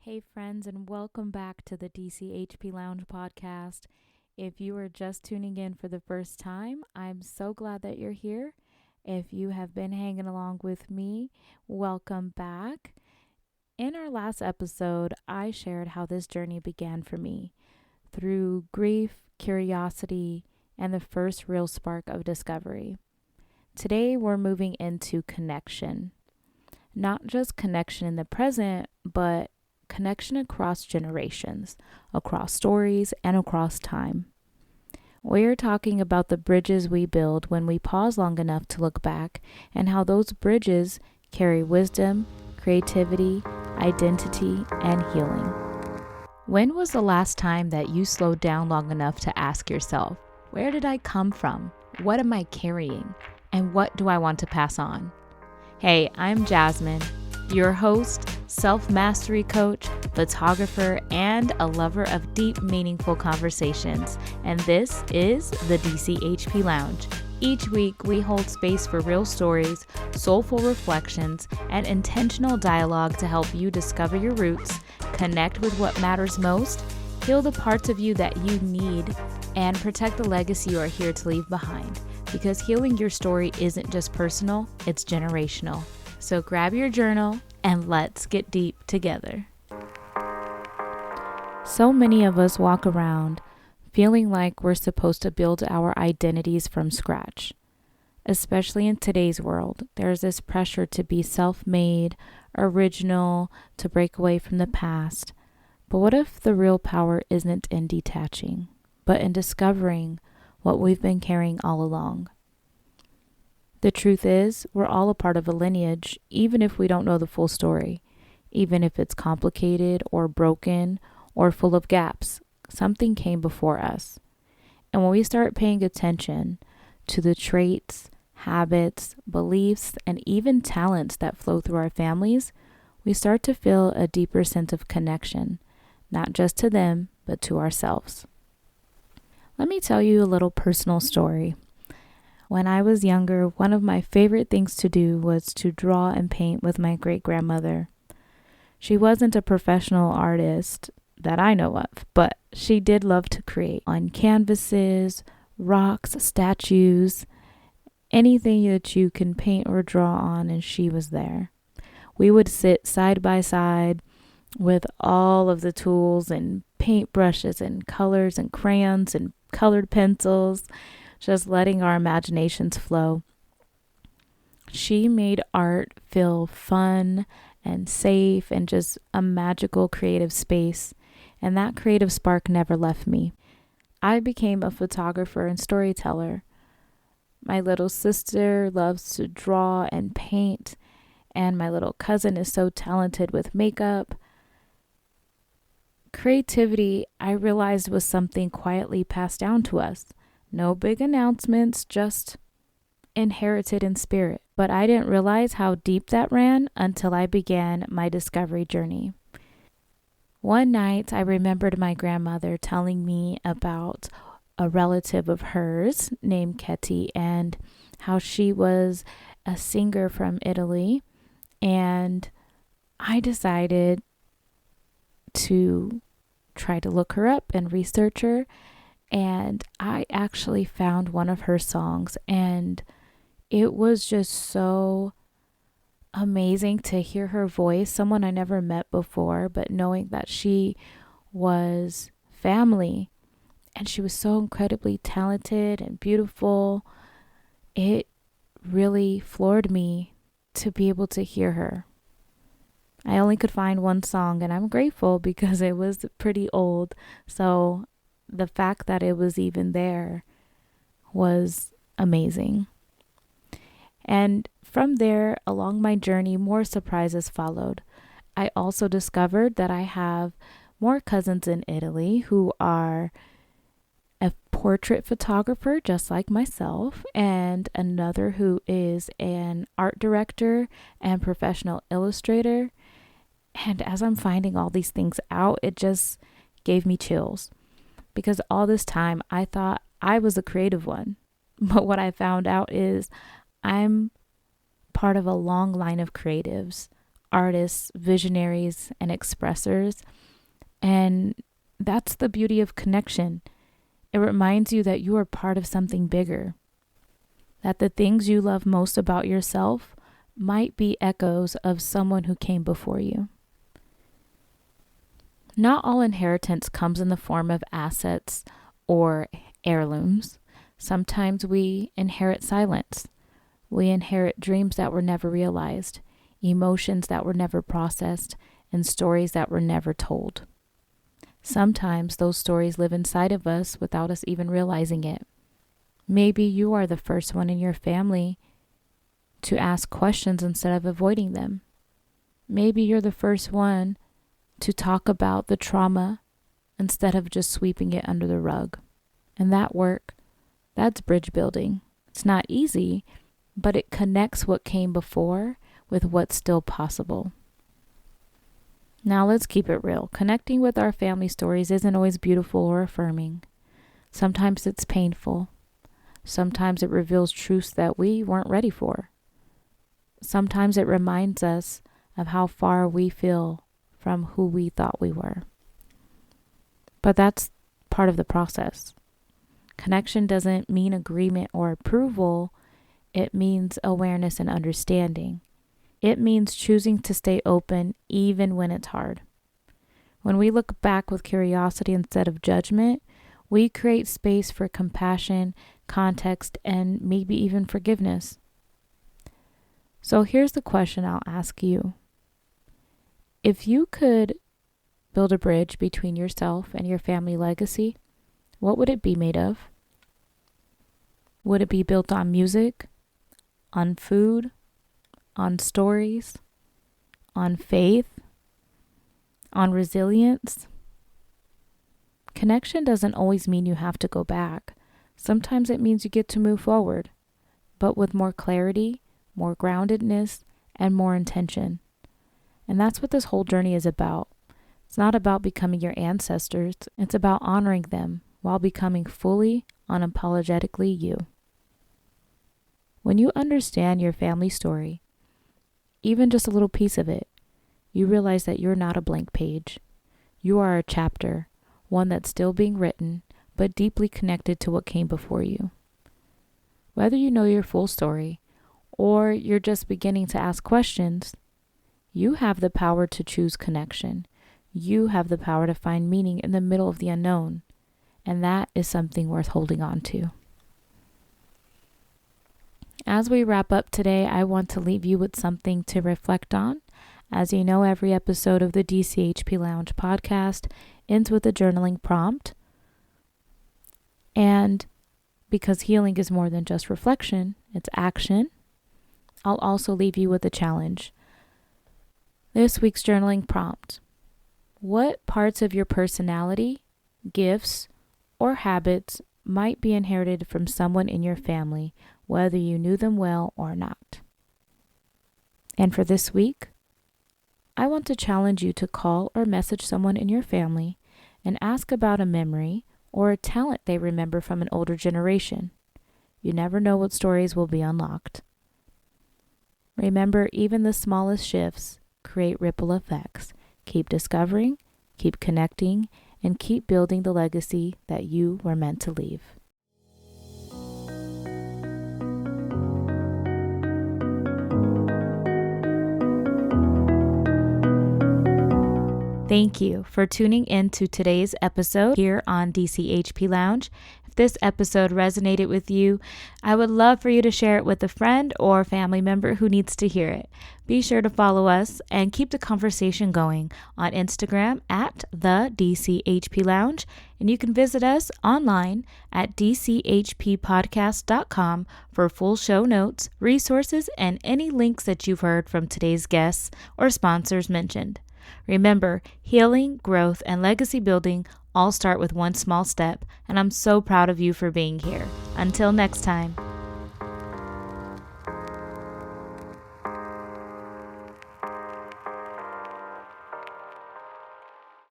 Hey, friends, and welcome back to the DCHP Lounge podcast. If you are just tuning in for the first time, I'm so glad that you're here. If you have been hanging along with me, welcome back. In our last episode, I shared how this journey began for me through grief, curiosity, and the first real spark of discovery. Today, we're moving into connection. Not just connection in the present, but connection across generations, across stories, and across time. We're talking about the bridges we build when we pause long enough to look back, and how those bridges carry wisdom, creativity, identity, and healing. When was the last time that you slowed down long enough to ask yourself, where did I come from? What am I carrying? And what do I want to pass on? Hey, I'm Jasmine, your host, self-mastery coach, photographer, and a lover of deep, meaningful conversations. And this is the DCHP Lounge. Each week, we hold space for real stories, soulful reflections, and intentional dialogue to help you discover your roots, connect with what matters most, heal the parts of you that you need, and protect the legacy you are here to leave behind. Because healing your story isn't just personal, it's generational. So grab your journal and let's get deep together. So many of us walk around feeling like we're supposed to build our identities from scratch. Especially in today's world, there's this pressure to be self-made, original, to break away from the past. But what if the real power isn't in detaching, but in discovering what we've been carrying all along? The truth is, we're all a part of a lineage, even if we don't know the full story. Even if it's complicated or broken or full of gaps, something came before us. And when we start paying attention to the traits, habits, beliefs, and even talents that flow through our families, we start to feel a deeper sense of connection, not just to them, but to ourselves. Let me tell you a little personal story. When I was younger, one of my favorite things to do was to draw and paint with my great-grandmother. She wasn't a professional artist that I know of, but she did love to create on canvases, rocks, statues, anything that you can paint or draw on, and she was there. We would sit side by side with all of the tools and paint brushes and colors and crayons and colored pencils, just letting our imaginations flow. She made art feel fun and safe and just a magical creative space, and that creative spark never left me. I became a photographer and storyteller. My little sister loves to draw and paint, and my little cousin is so talented with makeup. Creativity, I realized, was something quietly passed down to us. No big announcements, just inherited in spirit. But I didn't realize how deep that ran until I began my discovery journey. One night, I remembered my grandmother telling me about a relative of hers named Ketty and how she was a singer from Italy. And I decided to try to look her up and research her. And I actually found one of her songs, and it was just so amazing to hear her voice, someone I never met before, but knowing that she was family and she was so incredibly talented and beautiful. It really floored me to be able to hear her. I only could find one song, and I'm grateful because it was pretty old. So the fact that it was even there was amazing. And from there, along my journey, more surprises followed. I also discovered that I have more cousins in Italy who are a portrait photographer just like myself, and another who is an art director and professional illustrator. And as I'm finding all these things out, it just gave me chills. Because all this time I thought I was a creative one. But what I found out is I'm part of a long line of creatives artists, visionaries, and expressors. And that's the beauty of connection. It reminds you that you are part of something bigger, that the things you love most about yourself might be echoes of someone who came before you. Not all inheritance comes in the form of assets or heirlooms. Sometimes we inherit silence. We inherit dreams that were never realized, emotions that were never processed, and stories that were never told. Sometimes those stories live inside of us without us even realizing it. Maybe you are the first one in your family to ask questions instead of avoiding them. Maybe you're the first one to talk about the trauma instead of just sweeping it under the rug. And that work, that's bridge building. It's not easy, but it connects what came before with what's still possible. Now let's keep it real. Connecting with our family stories isn't always beautiful or affirming. Sometimes it's painful. Sometimes it reveals truths that we weren't ready for. Sometimes it reminds us of how far we feel from who we thought we were. But that's part of the process. Connection doesn't mean agreement or approval. It means awareness and understanding. It means choosing to stay open even when it's hard. When we look back with curiosity instead of judgment, we create space for compassion, context, and maybe even forgiveness. So here's the question I'll ask you. If you could build a bridge between yourself and your family legacy, what would it be made of? Would it be built on music, on food, on stories, on faith, on resilience? Connection doesn't always mean you have to go back. Sometimes it means you get to move forward, but with more clarity, more groundedness, and more intention. And that's what this whole journey is about. It's not about becoming your ancestors. It's about honoring them while becoming fully, unapologetically you. When you understand your family story, even just a little piece of it, you realize that you're not a blank page. You are a chapter, one that's still being written, but deeply connected to what came before you. Whether you know your full story, or you're just beginning to ask questions, you have the power to choose connection. You have the power to find meaning in the middle of the unknown, and that is something worth holding on to. As we wrap up today, I want to leave you with something to reflect on. As you know, every episode of the DCHP Lounge podcast ends with a journaling prompt. And because healing is more than just reflection, it's action, I'll also leave you with a challenge. This week's journaling prompt: what parts of your personality, gifts, or habits might be inherited from someone in your family, whether you knew them well or not? And for this week, I want to challenge you to call or message someone in your family and ask about a memory or a talent they remember from an older generation. You never know what stories will be unlocked. Remember, even the smallest shifts create ripple effects. Keep discovering, keep connecting, and keep building the legacy that you were meant to leave. Thank you for tuning in to today's episode here on DCHP Lounge. If this episode resonated with you, I would love for you to share it with a friend or family member who needs to hear it. Be sure to follow us and keep the conversation going on Instagram at the DCHP Lounge, and you can visit us online at dchppodcast.com for full show notes, resources, and any links that you've heard from today's guests or sponsors mentioned. Remember, healing, growth, and legacy building all start with one small step, and I'm so proud of you for being here. Until next time.